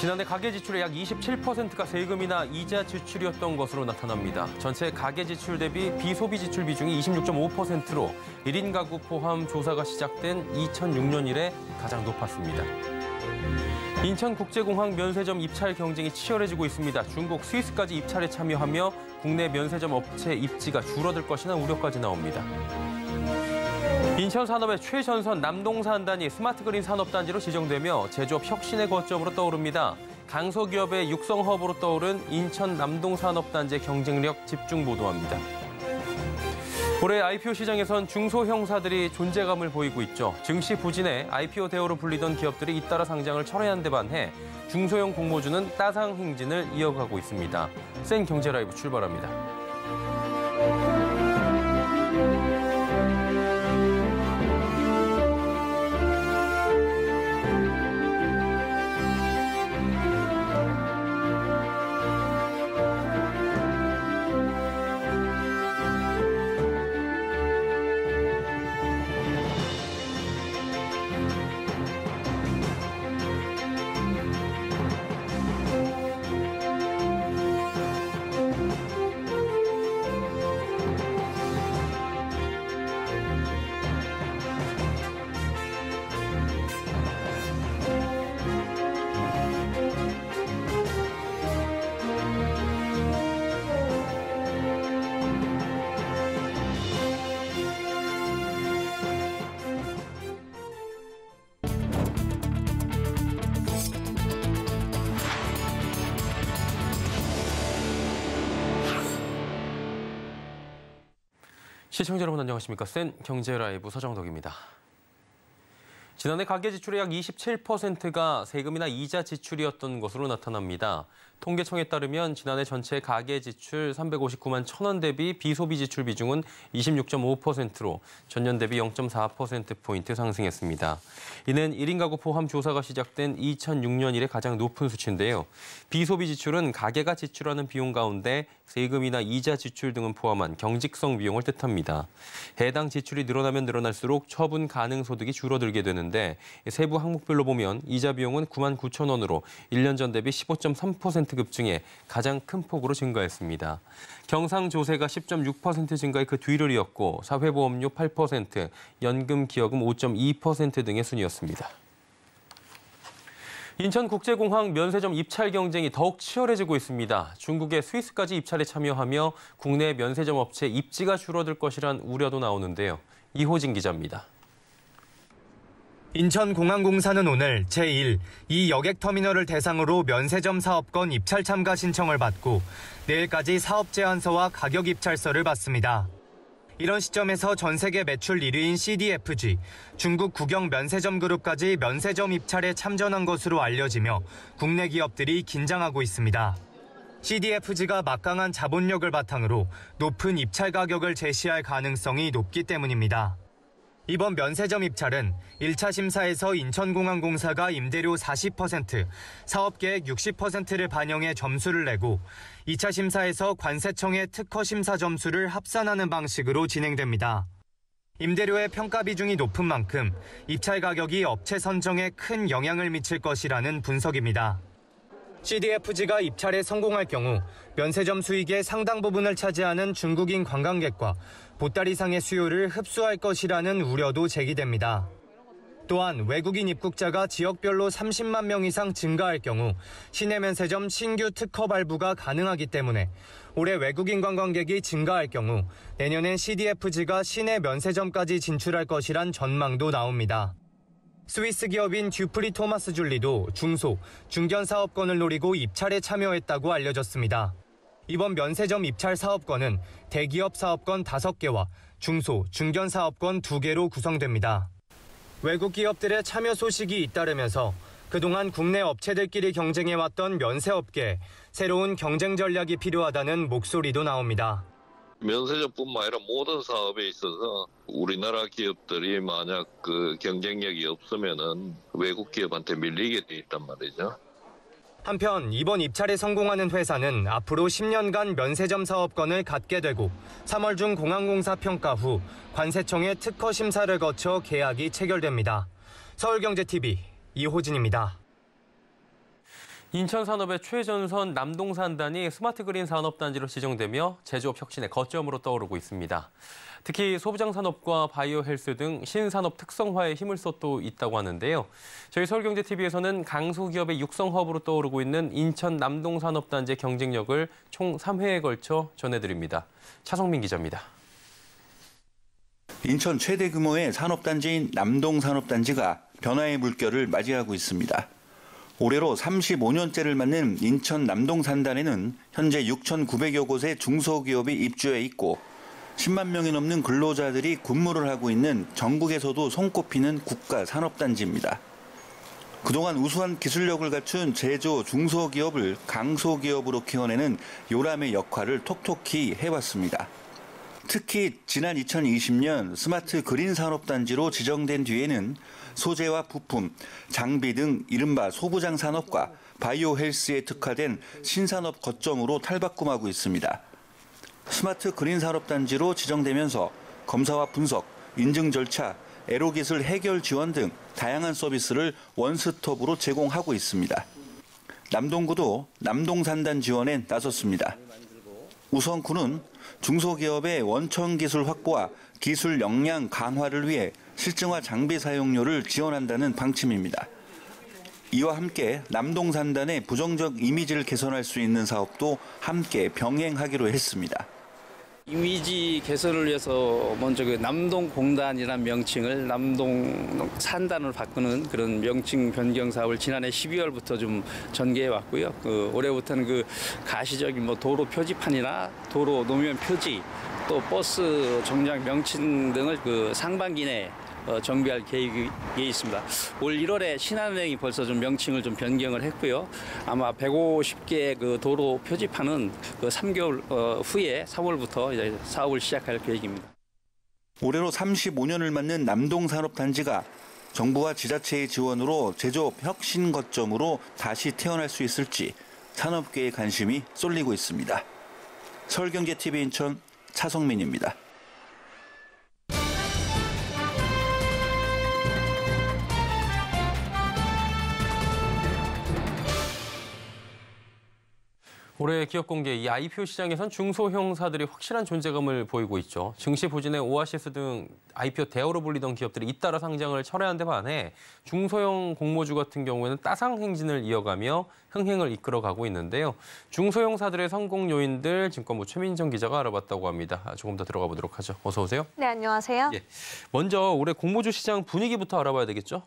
지난해 가계 지출의 약 27%가 세금이나 이자 지출이었던 것으로 나타납니다. 전체 가계 지출 대비 비소비 지출 비중이 26.5%로 1인 가구 포함 조사가 시작된 2006년 이래 가장 높았습니다. 인천국제공항 면세점 입찰 경쟁이 치열해지고 있습니다. 중국, 스위스까지 입찰에 참여하며 국내 면세점 업체 입지가 줄어들 것이라는 우려까지 나옵니다. 인천 산업의 최전선 남동산단이 스마트그린 산업단지로 지정되며 제조업 혁신의 거점으로 떠오릅니다. 강소기업의 육성 허브로 떠오른 인천 남동산업단지의 경쟁력 집중 보도합니다. 올해 IPO 시장에선 중소형사들이 존재감을 보이고 있죠. 증시 부진에 IPO 대우로 불리던 기업들이 잇따라 상장을 철회한 데 반해 중소형 공모주는 따상 행진을 이어가고 있습니다. 센 경제 라이브 출발합니다. 시청자 여러분 안녕하십니까? 센 경제 라이브 서정덕입니다. 지난해 가계 지출의 약 27%가 세금이나 이자 지출이었던 것으로 나타납니다. 통계청에 따르면 지난해 전체 가계 지출 359만 1,000원 대비 비소비 지출 비중은 26.5%로 전년 대비 0.4%포인트 상승했습니다. 이는 1인 가구 포함 조사가 시작된 2006년 이래 가장 높은 수치인데요. 비소비 지출은 가계가 지출하는 비용 가운데 세금이나 이자 지출 등은 포함한 경직성 비용을 뜻합니다. 해당 지출이 늘어나면 늘어날수록 처분 가능 소득이 줄어들게 되는데 세부 항목별로 보면 이자 비용은 9만 9천 원으로 1년 전 대비 15.3% 급증해 가장 큰 폭으로 증가했습니다. 경상조세가 10.6% 증가해 그 뒤를 이었고 사회보험료 8%, 연금기여금 5.2% 등의 순이었습니다. 인천국제공항 면세점 입찰 경쟁이 더욱 치열해지고 있습니다. 중국의 스위스까지 입찰에 참여하며 국내 면세점 업체 입지가 줄어들 것이란 우려도 나오는데요. 이호진 기자입니다. 인천공항공사는 오늘 제1, 2 여객터미널을 대상으로 면세점 사업권 입찰 참가 신청을 받고 내일까지 사업 제안서와 가격 입찰서를 받습니다. 이런 시점에서 전 세계 매출 1위인 CDFG, 중국 국영 면세점 그룹까지 면세점 입찰에 참전한 것으로 알려지며 국내 기업들이 긴장하고 있습니다. CDFG가 막강한 자본력을 바탕으로 높은 입찰 가격을 제시할 가능성이 높기 때문입니다. 이번 면세점 입찰은 1차 심사에서 인천공항공사가 임대료 40%, 사업계획 60%를 반영해 점수를 내고 2차 심사에서 관세청의 특허 심사 점수를 합산하는 방식으로 진행됩니다. 임대료의 평가 비중이 높은 만큼 입찰 가격이 업체 선정에 큰 영향을 미칠 것이라는 분석입니다. CDFG가 입찰에 성공할 경우 면세점 수익의 상당 부분을 차지하는 중국인 관광객과 보따리상의 수요를 흡수할 것이라는 우려도 제기됩니다. 또한 외국인 입국자가 지역별로 30만 명 이상 증가할 경우 시내 면세점 신규 특허 발부가 가능하기 때문에 올해 외국인 관광객이 증가할 경우 내년엔 CDFG가 시내 면세점까지 진출할 것이란 전망도 나옵니다. 스위스 기업인 듀프리 토마스 줄리도 중소, 중견 사업권을 노리고 입찰에 참여했다고 알려졌습니다. 이번 면세점 입찰 사업권은 대기업 사업권 5개와 중소, 중견 사업권 2개로 구성됩니다. 외국 기업들의 참여 소식이 잇따르면서 그동안 국내 업체들끼리 경쟁해왔던 면세업계에 새로운 경쟁 전략이 필요하다는 목소리도 나옵니다. 면세점뿐만 아니라 모든 사업에 있어서 우리나라 기업들이 만약 그 경쟁력이 없으면은 외국 기업한테 밀리게 돼 있단 말이죠. 한편 이번 입찰에 성공하는 회사는 앞으로 10년간 면세점 사업권을 갖게 되고 3월 중 공항공사 평가 후 관세청의 특허 심사를 거쳐 계약이 체결됩니다. 서울경제TV 이호진입니다. 인천산업의 최전선 남동산단이 스마트그린 산업단지로 지정되며 제조업 혁신의 거점으로 떠오르고 있습니다. 특히 소부장산업과 바이오 헬스 등 신산업 특성화에 힘을 쏟고 있다고 하는데요. 저희 서울경제TV에서는 강소기업의 육성허브로 떠오르고 있는 인천 남동산업단지의 경쟁력을 총 3회에 걸쳐 전해드립니다. 차성민 기자입니다. 인천 최대 규모의 산업단지인 남동산업단지가 변화의 물결을 맞이하고 있습니다. 올해로 35년째를 맞는 인천 남동산단에는 현재 6,900여 곳의 중소기업이 입주해 있고 10만 명이 넘는 근로자들이 근무를 하고 있는 전국에서도 손꼽히는 국가산업단지입니다. 그동안 우수한 기술력을 갖춘 제조 중소기업을 강소기업으로 키워내는 요람의 역할을 톡톡히 해왔습니다. 특히 지난 2020년 스마트 그린 산업단지로 지정된 뒤에는 소재와 부품, 장비 등 이른바 소부장 산업과 바이오 헬스에 특화된 신산업 거점으로 탈바꿈하고 있습니다. 스마트 그린 산업단지로 지정되면서 검사와 분석, 인증 절차, 애로기술 해결 지원 등 다양한 서비스를 원스톱으로 제공하고 있습니다. 남동구도 남동산단 지원에 나섰습니다. 우선 구는 중소기업의 원천 기술 확보와 기술 역량 강화를 위해 실증화 장비 사용료를 지원한다는 방침입니다. 이와 함께 남동산단의 부정적 이미지를 개선할 수 있는 사업도 함께 병행하기로 했습니다. 이미지 개선을 위해서 먼저 그 남동공단이라는 명칭을 남동산단으로 바꾸는 그런 명칭 변경 사업을 지난해 12월부터 좀 전개해 왔고요. 올해부터는 그 가시적인 도로 표지판이나 도로 노면 표지, 또 버스 정류장 명칭 등을 상반기 내에 정비할 계획이 있습니다. 올 1월에 신한은행이 벌써 좀 명칭을 좀 변경을 했고요. 아마 150개 그 도로 표지판은 3개월 후에 3월부터 이제 사업을 시작할 계획입니다. 올해로 35년을 맞는 남동산업단지가 정부와 지자체의 지원으로 제조업 혁신 거점으로 다시 태어날 수 있을지 산업계의 관심이 쏠리고 있습니다. 서울경제TV 인천 차성민입니다. 올해 기업 공개 이 IPO 시장에선 중소형사들이 확실한 존재감을 보이고 있죠. 증시 부진의 오아시스 등 IPO 대어로 불리던 기업들이 잇따라 상장을 철회한 데 반해 중소형 공모주 같은 경우에는 따상 행진을 이어가며 흥행을 이끌어가고 있는데요. 중소형사들의 성공 요인들 증권부 최민정 기자가 알아봤다고 합니다. 조금 더 들어가 보도록 하죠. 어서 오세요. 네, 안녕하세요. 예. 먼저 올해 공모주 시장 분위기부터 알아봐야 되겠죠?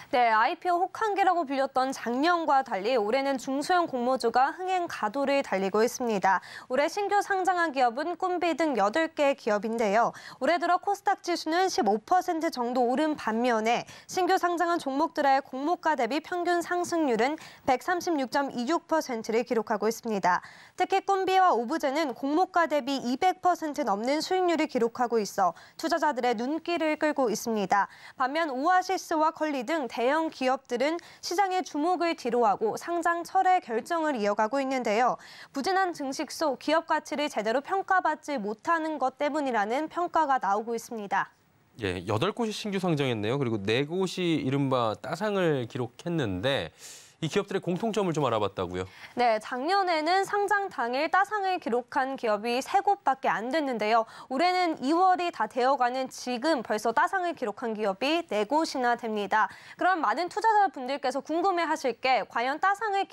네, IPO 혹한기라고 불렸던 작년과 달리 올해는 중소형 공모주가 흥행 가도를 달리고 있습니다. 올해 신규 상장한 기업은 꿈비 등 8개 기업인데요. 올해 들어 코스닥 지수는 15% 정도 오른 반면에 신규 상장한 종목들의 공모가 대비 평균 상승률은 136.26%를 기록하고 있습니다. 특히 꿈비와 오브제는 공모가 대비 200% 넘는 수익률을 기록하고 있어 투자자들의 눈길을 끌고 있습니다. 반면 오아시스와 컬리 등 대형 기업들은 시장의 주목을 뒤로하고 상장 철회 결정을 이어가고 있는데요. 부진한 증식 속 기업 가치를 제대로 평가받지 못하는 것 때문이라는 평가가 나오고 있습니다. 예, 8곳이 신규 상장했네요. 그리고 4곳이 이른바 따상을 기록했는데 이 기업들의 공통점을 좀 알아봤다고요? 네, 작년에는 상장 당일 따상을 기록한 기업이 3곳밖에 안 됐는데요. 올해는 2월이 다 되어가는 지금 벌써 따상을 기록한 기업이 4곳이나 됩니다. 그럼 많은 투자자분들께서 궁금해하실 게 과연 따상을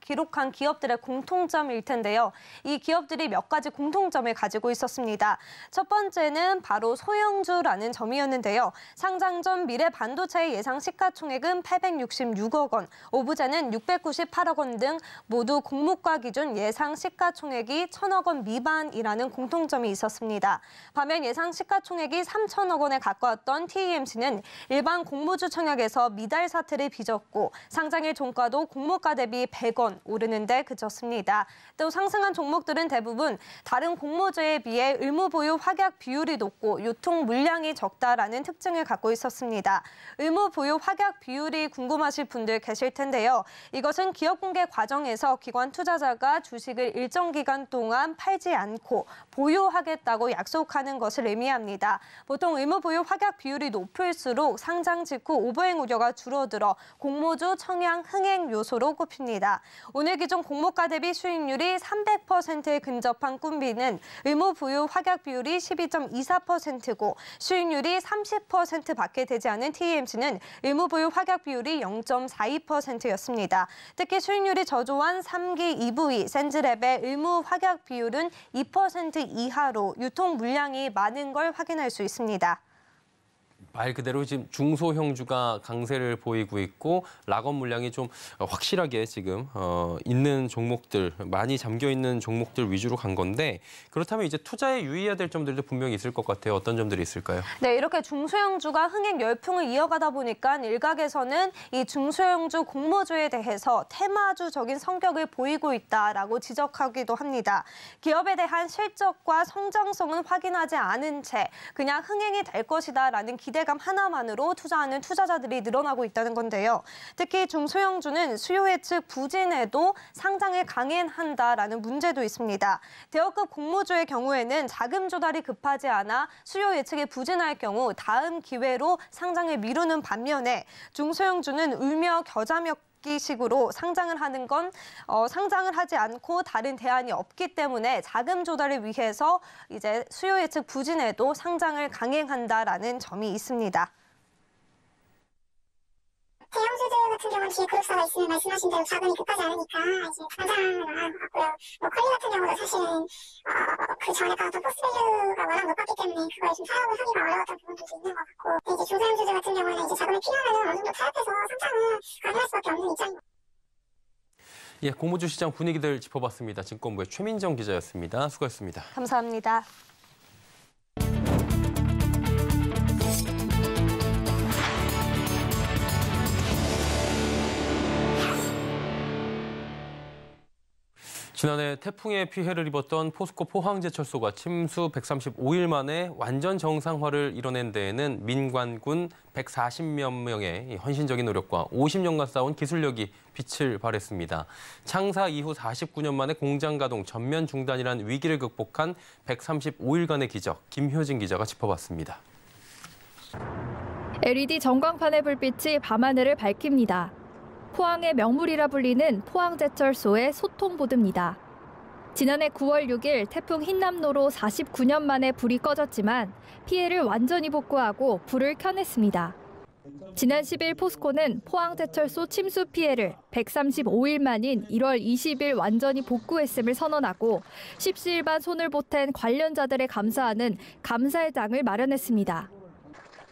기록한 기업들의 공통점일 텐데요. 이 기업들이 몇 가지 공통점을 가지고 있었습니다. 첫 번째는 바로 소형주라는 점이었는데요. 상장 전 미래 반도체의 예상 시가총액은 866억 원, 오브제는 698억 원 등 모두 공모가 기준 예상 시가총액이 1,000억 원 미만이라는 공통점이 있었습니다. 반면 예상 시가총액이 3,000억 원에 가까웠던 TEMC는 일반 공모주 청약에서 미달 사태를 빚었고 상장일 종가도 공모가 대비 100원 오르는 데 그쳤습니다. 또 상승한 종목들은 대부분 다른 공모주에 비해 의무 보유 확약 비율이 높고 유통 물량이 적다라는 특징을 갖고 있었습니다. 의무 보유 확약 비율이 궁금하실 분들 계실 텐데요. 이것은 기업 공개 과정에서 기관 투자자가 주식을 일정 기간 동안 팔지 않고 보유하겠다고 약속하는 것을 의미합니다. 보통 의무 보유 확약 비율이 높을수록 상장 직후 오버행 우려가 줄어들어 공모주 청약 흥행 요소로 꼽힙니다. 오늘 기준 공모가 대비 수익률이 300%에 근접한 꿈비는 의무 부유 확약 비율이 12.24%고 수익률이 30%밖에 되지 않은 TMC는 의무 부유 확약 비율이 0.42%였습니다. 특히 수익률이 저조한 3기 EV 센즈랩의 의무 확약 비율은 2% 이하로 유통 물량이 많은 걸 확인할 수 있습니다. 말 그대로 지금 중소형주가 강세를 보이고 있고 락업 물량이 좀 확실하게 지금 있는 종목들, 많이 잠겨 있는 종목들 위주로 간 건데 그렇다면 이제 투자에 유의해야 될 점들도 분명히 있을 것 같아요. 어떤 점들이 있을까요? 네, 이렇게 중소형주가 흥행 열풍을 이어가다 보니까 일각에서는 이 중소형주 공모주에 대해서 테마주적인 성격을 보이고 있다라고 지적하기도 합니다. 기업에 대한 실적과 성장성은 확인하지 않은 채 그냥 흥행이 될 것이다라는 기대감 하나만으로 투자하는 투자자들이 늘어나고 있다는 건데요. 특히 중소형주는 수요 예측 부진에도 상장을 강행한다라는 문제도 있습니다. 대여급 공모주의 경우에는 자금 조달이 급하지 않아 수요 예측이 부진할 경우 다음 기회로 상장을 미루는 반면에 중소형주는 울며 겨자 먹기식으로 상장을 하는 건 상장을 하지 않고 다른 대안이 없기 때문에 자금 조달을 위해서 이제 수요 예측 부진에도 상장을 강행한다라는 점이 있습니다. 대형주들 같은 경우는 뒤에 그룹사가 있으면 말씀하신 대로 자금이 급하지 않으니까 이제 상장을 안 하는 것 같고요. 퀄리 같은 경우도 사실은 그 전에 봤던 포스밸류가 워낙 높았기 때문에 그걸 좀 타협을 하기가 어려웠던 부분도 있는 것 같고 이제 중소형주들 같은 경우는 이제 자금이 필요하면 어느 정도 타협해서 상장을 가능할 수밖에 없는 입장입니다. 예, 공모주 시장 분위기들 짚어봤습니다. 증권부의 최민정 기자였습니다. 수고했습니다. 감사합니다. 지난해 태풍의 피해를 입었던 포스코 포항제철소가 침수 135일 만에 완전 정상화를 이뤄낸 데에는 민관군 140여 명의 헌신적인 노력과 50년간 쌓아온 기술력이 빛을 발했습니다. 창사 이후 49년 만에 공장 가동 전면 중단이란 위기를 극복한 135일간의 기적, 김효진 기자가 짚어봤습니다. LED 전광판의 불빛이 밤하늘을 밝힙니다. 포항의 명물이라 불리는 포항제철소의 소통보드입니다. 지난해 9월 6일 태풍 흰남노로 49년 만에 불이 꺼졌지만 피해를 완전히 복구하고 불을 켜냈습니다. 지난 10일 포스코는 포항제철소 침수 피해를 135일 만인 1월 20일 완전히 복구했음을 선언하고 십시일반 손을 보탠 관련자들에 감사하는 감사의 장을 마련했습니다.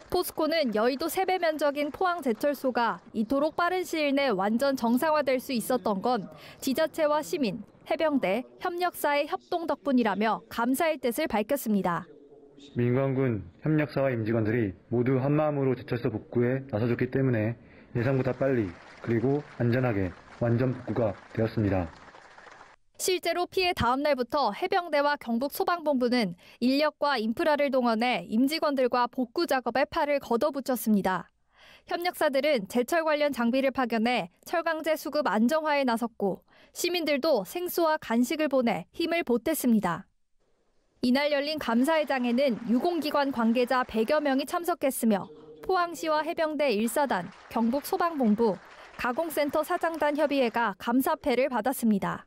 포스코는 여의도 3배 면적인 포항제철소가 이토록 빠른 시일 내 완전 정상화될 수 있었던 건 지자체와 시민, 해병대, 협력사의 협동 덕분이라며 감사의 뜻을 밝혔습니다. 민관군 협력사와 임직원들이 모두 한마음으로 제철소 복구에 나서줬기 때문에 예상보다 빨리 그리고 안전하게 완전 복구가 되었습니다. 실제로 피해 다음 날부터 해병대와 경북소방본부는 인력과 인프라를 동원해 임직원들과 복구 작업에 팔을 걷어붙였습니다. 협력사들은 제철 관련 장비를 파견해 철강제 수급 안정화에 나섰고 시민들도 생수와 간식을 보내 힘을 보탰습니다. 이날 열린 감사회장에는 유공기관 관계자 100여 명이 참석했으며 포항시와 해병대 1사단, 경북소방본부, 가공센터 사장단 협의회가 감사패를 받았습니다.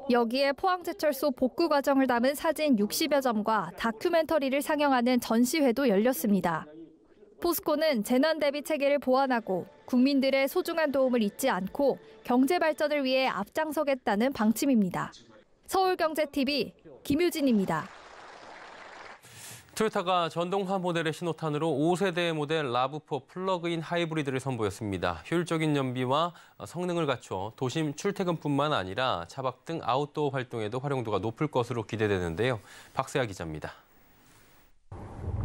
여기에 포항제철소 복구 과정을 담은 사진 60여 점과 다큐멘터리를 상영하는 전시회도 열렸습니다. 포스코는 재난 대비 체계를 보완하고 국민들의 소중한 도움을 잊지 않고 경제 발전을 위해 앞장서겠다는 방침입니다. 서울경제TV 김유진입니다. 토요타가 전동화 모델의 신호탄으로 5세대 모델 RAV4 플러그인 하이브리드를 선보였습니다. 효율적인 연비와 성능을 갖춰 도심 출퇴근뿐만 아니라 차박 등 아웃도어 활동에도 활용도가 높을 것으로 기대되는데요. 박세아 기자입니다.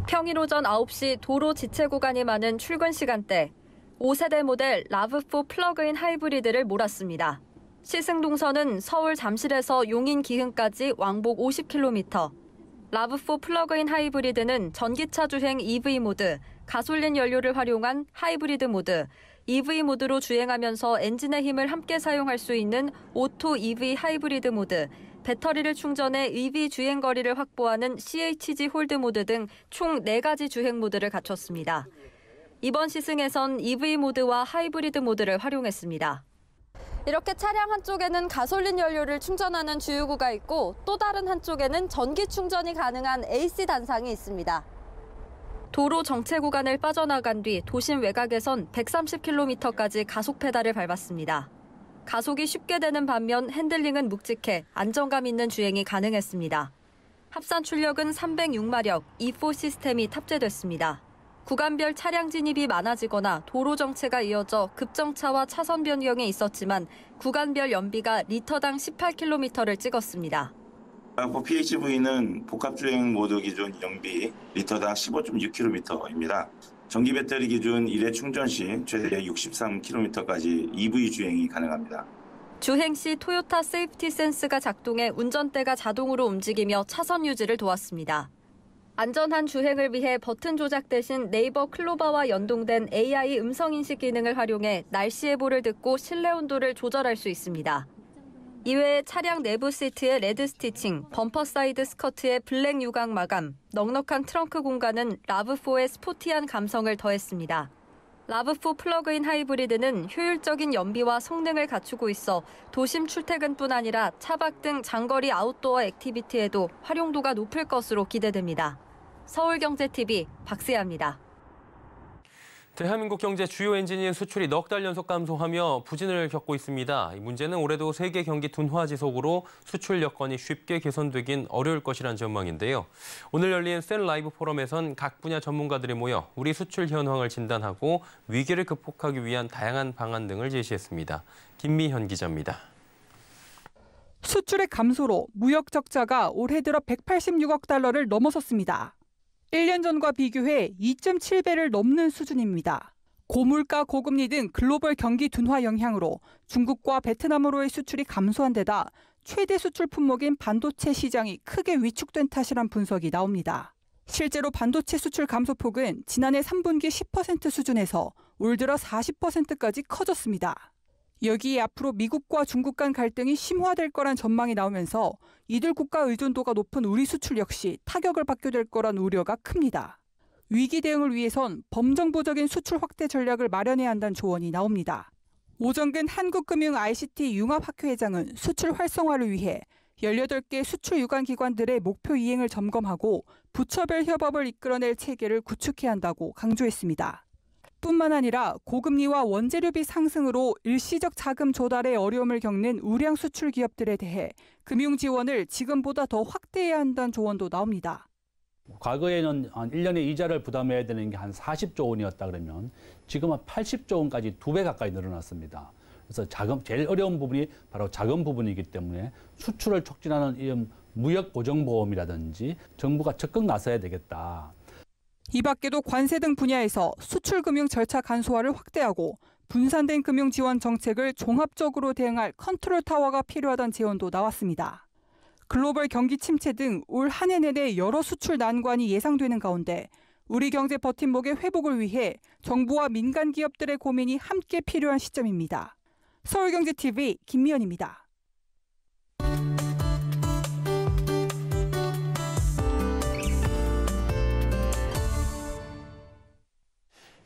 평일 오전 9시 도로 지체 구간이 많은 출근 시간대, 5세대 모델 RAV4 플러그인 하이브리드를 몰았습니다. 시승 동선은 서울 잠실에서 용인 기흥까지 왕복 50km. RAV4 플러그인 하이브리드는 전기차 주행 EV 모드, 가솔린 연료를 활용한 하이브리드 모드, EV 모드로 주행하면서 엔진의 힘을 함께 사용할 수 있는 오토 EV 하이브리드 모드, 배터리를 충전해 EV 주행 거리를 확보하는 CHG 홀드 모드 등 총 4가지 주행 모드를 갖췄습니다. 이번 시승에선 EV 모드와 하이브리드 모드를 활용했습니다. 이렇게 차량 한쪽에는 가솔린 연료를 충전하는 주유구가 있고 또 다른 한쪽에는 전기 충전이 가능한 AC 단상이 있습니다. 도로 정체 구간을 빠져나간 뒤 도심 외곽에선 130km까지 가속 페달을 밟았습니다. 가속이 쉽게 되는 반면 핸들링은 묵직해 안정감 있는 주행이 가능했습니다. 합산 출력은 306마력, E4 시스템이 탑재됐습니다. 구간별 차량 진입이 많아지거나 도로 정체가 이어져 급정차와 차선 변경이 있었지만 구간별 연비가 리터당 18km를 찍었습니다. 라브4 PHEV는 복합주행 모드 기준 연비 리터당 15.6km입니다. 전기 배터리 기준 1회 충전 시 최대 63km까지 EV 주행이 가능합니다. 주행 시 토요타 세이프티 센스가 작동해 운전대가 자동으로 움직이며 차선 유지를 도왔습니다. 안전한 주행을 위해 버튼 조작 대신 네이버 클로바와 연동된 AI 음성인식 기능을 활용해 날씨 예보를 듣고 실내 온도를 조절할 수 있습니다. 이외에 차량 내부 시트의 레드 스티칭, 범퍼 사이드 스커트의 블랙 유광 마감, 넉넉한 트렁크 공간은 라브4의 스포티한 감성을 더했습니다. 라브4 플러그인 하이브리드는 효율적인 연비와 성능을 갖추고 있어 도심 출퇴근뿐 아니라 차박 등 장거리 아웃도어 액티비티에도 활용도가 높을 것으로 기대됩니다. 서울경제TV 박세아입니다. 대한민국 경제 주요 엔진인 수출이 넉 달 연속 감소하며 부진을 겪고 있습니다. 이 문제는 올해도 세계 경기 둔화 지속으로 수출 여건이 쉽게 개선되긴 어려울 것이란 전망인데요. 오늘 열린 센 라이브 포럼에선 각 분야 전문가들이 모여 우리 수출 현황을 진단하고 위기를 극복하기 위한 다양한 방안 등을 제시했습니다. 김미현 기자입니다. 수출의 감소로 무역 적자가 올해 들어 186억 달러를 넘어섰습니다. 1년 전과 비교해 2.7배를 넘는 수준입니다. 고물가, 고금리 등 글로벌 경기 둔화 영향으로 중국과 베트남으로의 수출이 감소한 데다 최대 수출 품목인 반도체 시장이 크게 위축된 탓이란 분석이 나옵니다. 실제로 반도체 수출 감소폭은 지난해 3분기 10% 수준에서 올 들어 40%까지 커졌습니다. 여기에 앞으로 미국과 중국 간 갈등이 심화될 거란 전망이 나오면서 이들 국가 의존도가 높은 우리 수출 역시 타격을 받게 될 거란 우려가 큽니다. 위기 대응을 위해선 범정부적인 수출 확대 전략을 마련해야 한다는 조언이 나옵니다. 오정근 한국금융-ICT 융합학회 회장은 수출 활성화를 위해 18개 수출 유관 기관들의 목표 이행을 점검하고 부처별 협업을 이끌어낼 체계를 구축해야 한다고 강조했습니다. 뿐만 아니라 고금리와 원재료비 상승으로 일시적 자금 조달에 어려움을 겪는 우량 수출 기업들에 대해 금융 지원을 지금보다 더 확대해야 한다는 조언도 나옵니다. 과거에는 한 1년에 이자를 부담해야 되는 게 한 40조 원이었다 그러면 지금은 80조 원까지 2배 가까이 늘어났습니다. 그래서 제일 어려운 부분이 바로 자금 부분이기 때문에 수출을 촉진하는 이런 무역 보정보험이라든지 정부가 적극 나서야 되겠다. 이 밖에도 관세 등 분야에서 수출금융 절차 간소화를 확대하고 분산된 금융 지원 정책을 종합적으로 대응할 컨트롤 타워가 필요하다는 제언도 나왔습니다. 글로벌 경기 침체 등 올 한 해 내내 여러 수출 난관이 예상되는 가운데 우리 경제 버팀목의 회복을 위해 정부와 민간 기업들의 고민이 함께 필요한 시점입니다. 서울경제TV 김미연입니다.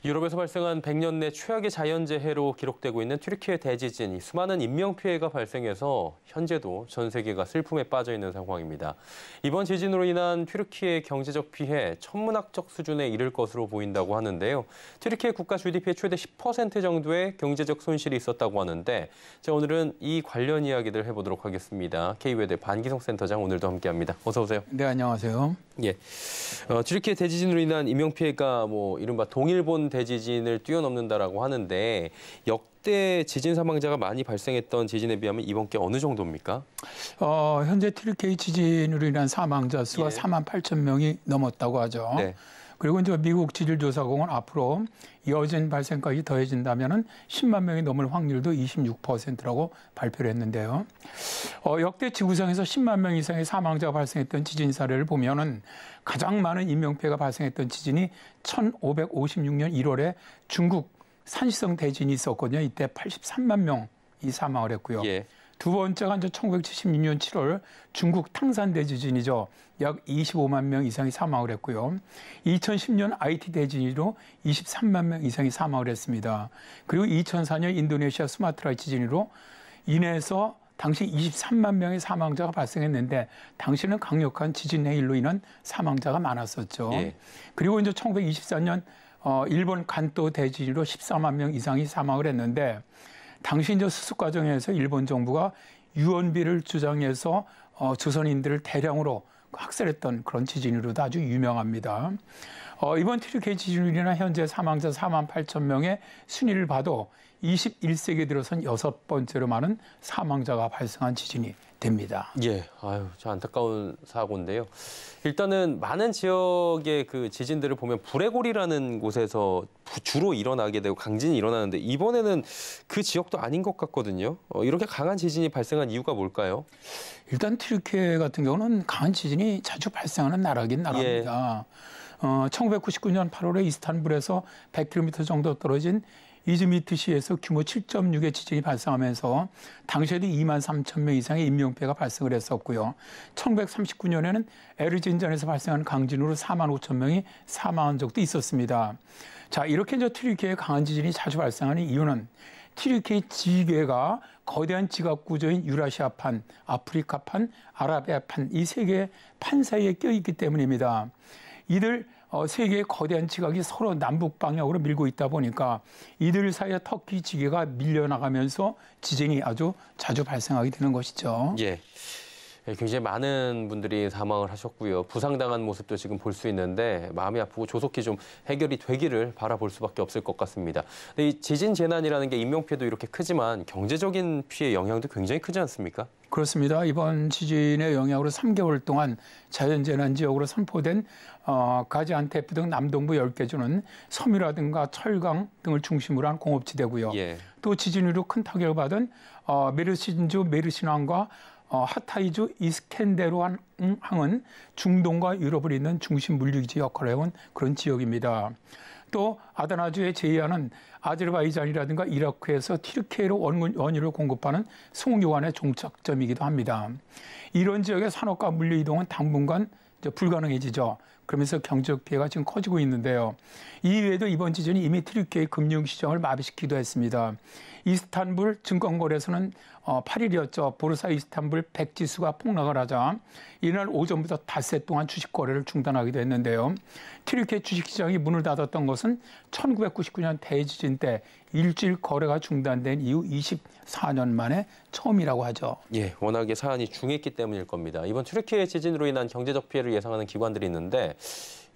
유럽에서 발생한 100년 내 최악의 자연재해로 기록되고 있는 튀르키예 대지진, 수많은 인명피해가 발생해서 현재도 전 세계가 슬픔에 빠져 있는 상황입니다. 이번 지진으로 인한 튀르키예 경제적 피해 천문학적 수준에 이를 것으로 보인다고 하는데요. 튀르키예 국가 GDP의 최대 10% 정도의 경제적 손실이 있었다고 하는데 오늘은 이 관련 이야기들 해보도록 하겠습니다. K외대 반기성 센터장 오늘도 함께합니다. 어서 오세요. 네, 안녕하세요. 예, 튀르키예 대지진으로 인한 인명피해가 이른바 동일본 대지진을 뛰어넘는다라고 하는데 역대 지진 사망자가 많이 발생했던 지진에 비하면 이번 게 어느 정도입니까? 현재 튀르키예 지진으로 인한 사망자 수가 4만 8천 명이 넘었다고 하죠. 네. 그리고 이제 미국 지질조사공은 앞으로 여진 발생까지 더해진다면은 10만 명이 넘을 확률도 26%라고 발표를 했는데요. 역대 지구상에서 10만 명 이상의 사망자가 발생했던 지진 사례를 보면은 가장 많은 인명피해가 발생했던 지진이 1556년 1월에 중국 산시성 대진이 있었거든요. 이때 83만 명이 사망을 했고요. 예. 두 번째가 이제 1976년 7월 중국 탕산 대지진이죠. 약 25만 명 이상이 사망을 했고요. 2010년 IT 대지진으로 23만 명 이상이 사망을 했습니다. 그리고 2004년 인도네시아 수마트라 지진으로 인해서 당시 23만 명의 사망자가 발생했는데 당시는 강력한 지진 해일로 인한 사망자가 많았었죠. 예. 그리고 이제 1924년 일본 간또 대지진으로 14만 명 이상이 사망을 했는데 당시 이제 수습 과정에서 일본 정부가 유언비를 주장해서 조선인들을 대량으로 학살했던 그런 지진으로도 아주 유명합니다. 이번 튀르키예 지진으로 인한 현재 사망자 4만 8천 명의 순위를 봐도 21세기 들어선 6번째로 많은 사망자가 발생한 지진이 됩니다. 예, 아유, 저 안타까운 사고인데요. 일단은 많은 지역의 그 지진들을 보면 불레골이라는 곳에서 주로 일어나게 되고 강진이 일어나는데 이번에는 그 지역도 아닌 것 같거든요. 이렇게 강한 지진이 발생한 이유가 뭘까요? 일단 튀르키예 같은 경우는 강한 지진이 자주 발생하는 나라긴 나라입니다. 1999년 8월에 이스탄불에서 100km 정도 떨어진 이즈미트시에서 규모 7.6의 지진이 발생하면서 당시에도 2만 3천 명 이상의 인명피해가 발생을 했었고요. 1939년에는 에르진잔에서 발생한 강진으로 4만 5천 명이 사망한 적도 있었습니다. 자, 이렇게 이제 튀르키예의 강한 지진이 자주 발생하는 이유는 튀르키예 지계가 거대한 지각 구조인 유라시아판, 아프리카판, 아라비아판 이 세 개의 판 사이에 껴있기 때문입니다. 이들 세 개의 거대한 지각이 서로 남북 방향으로 밀고 있다 보니까 이들 사이에 터키 지계가 밀려나가면서 지진이 아주 자주 발생하게 되는 것이죠. 예. 굉장히 많은 분들이 사망을 하셨고요. 부상당한 모습도 지금 볼 수 있는데 마음이 아프고 조속히 좀 해결이 되기를 바라볼 수밖에 없을 것 같습니다. 근데 이 지진 재난이라는 게 인명피해도 이렇게 크지만 경제적인 피해 영향도 굉장히 크지 않습니까? 그렇습니다. 이번 지진의 영향으로 3개월 동안 자연재난 지역으로 선포된 가지안테프 등 남동부 10개 주는 섬유라든가 철강 등을 중심으로 한 공업지대고요. 예. 또 지진으로 큰 타격을 받은 메르신주 메르신항과 하타이주 이스켄데르 항은 중동과 유럽을 잇는 중심 물류기지 역할을 해온 그런 지역입니다. 또 아다나주에 제의하는 아제르바이잔이라든가 이라크에서 튀르키예로 원유를 공급하는 송유관의 종착점이기도 합니다. 이런 지역의 산업과 물류 이동은 당분간 불가능해지죠. 그러면서 경제적 피해가 지금 커지고 있는데요. 이외에도 이번 지진이 이미 튀르키예의 금융시장을 마비시키기도 했습니다. 이스탄불 증권거래소는 8일이었죠. 보르사 이스탄불 100 지수가 폭락을 하자 이날 오전부터 닷새 동안 주식 거래를 중단하기도 했는데요. 튀르키예 주식시장이 문을 닫았던 것은 1999년 대지진 때 일주일 거래가 중단된 이후 24년 만에 처음이라고 하죠. 예, 워낙에 사안이 중했기 때문일 겁니다. 이번 튀르키예 지진으로 인한 경제적 피해를 예상하는 기관들이 있는데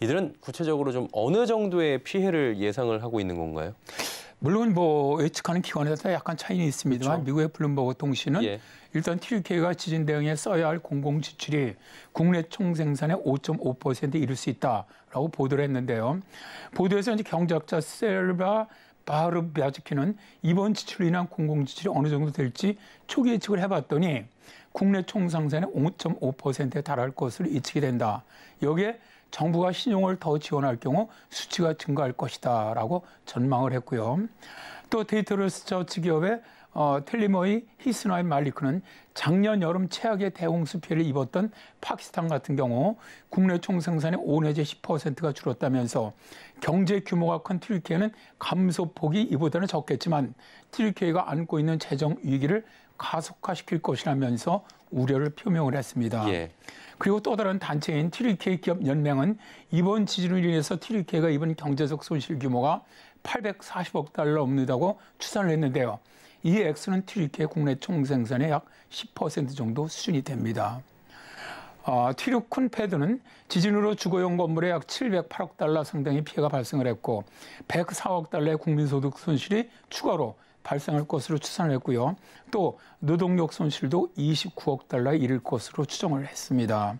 이들은 구체적으로 좀 어느 정도의 피해를 예상을 하고 있는 건가요? 물론 예측하는 기관에 따라 약간 차이는 있습니다만 그렇죠. 미국의 블룸버그 통신은 일단 튀르키예가 지진 대응에 써야 할 공공 지출이 국내 총생산의 5.5%에 이를 수 있다라고 보도를 했는데요. 보도에서 이제 경제학자 셀바 바르비아즈키는 이번 지출로 인한 공공 지출이 어느 정도 될지 초기 예측을 해봤더니 국내 총생산의 5.5%에 달할 것으로 예측이 된다. 여기에 정부가 신용을 더 지원할 경우 수치가 증가할 것이다라고 전망을 했고요. 또 데이터 리서치 기업의 텔리머의 히스나인 말리크는 작년 여름 최악의 대홍수 피해를 입었던 파키스탄 같은 경우 국내 총생산의 5 내지 10%가 줄었다면서 경제 규모가 큰 튀르키예는 감소폭이 이보다는 적겠지만 튀르키예가 안고 있는 재정 위기를 가속화시킬 것이라면서 우려를 표명을 했습니다. 예. 그리고 또 다른 단체인 튀르키예 기업 연맹은 이번 지진으로 인해서 튀르키예가 입은 경제적 손실 규모가 840억 달러 넘는다고 추산을 했는데요. 이 액수는 튀르키예 국내 총생산의 약 10% 정도 수준이 됩니다. 튀르쿤패드는 지진으로 주거용 건물에 약 708억 달러 상당의 피해가 발생을 했고 104억 달러의 국민소득 손실이 추가로 발생할 것으로 추산을 했고요. 또 노동력 손실도 29억 달러에 이를 것으로 추정을 했습니다.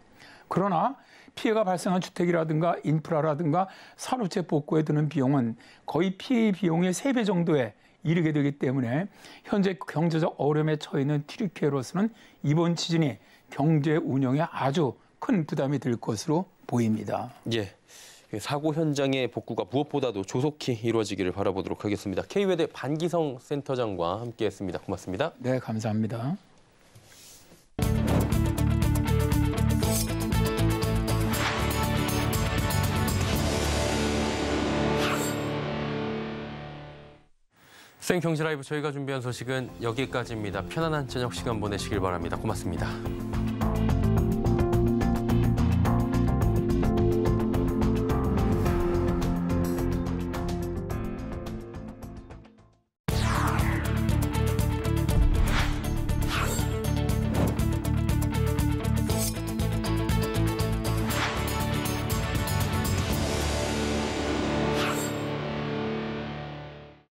그러나 피해가 발생한 주택이라든가 인프라라든가 산업재 복구에 드는 비용은 거의 피해 비용의 3배 정도에 이르게 되기 때문에 현재 경제적 어려움에 처해 있는 튀르키예로서는 이번 지진이 경제 운영에 아주 큰 부담이 될 것으로 보입니다. 예. 사고 현장의 복구가 무엇보다도 조속히 이루어지기를 바라보도록 하겠습니다. K외대 반기성 센터장과 함께했습니다. 고맙습니다. 네, 감사합니다. 생경제 라이브 저희가 준비한 소식은 여기까지입니다. 편안한 저녁 시간 보내시길 바랍니다. 고맙습니다.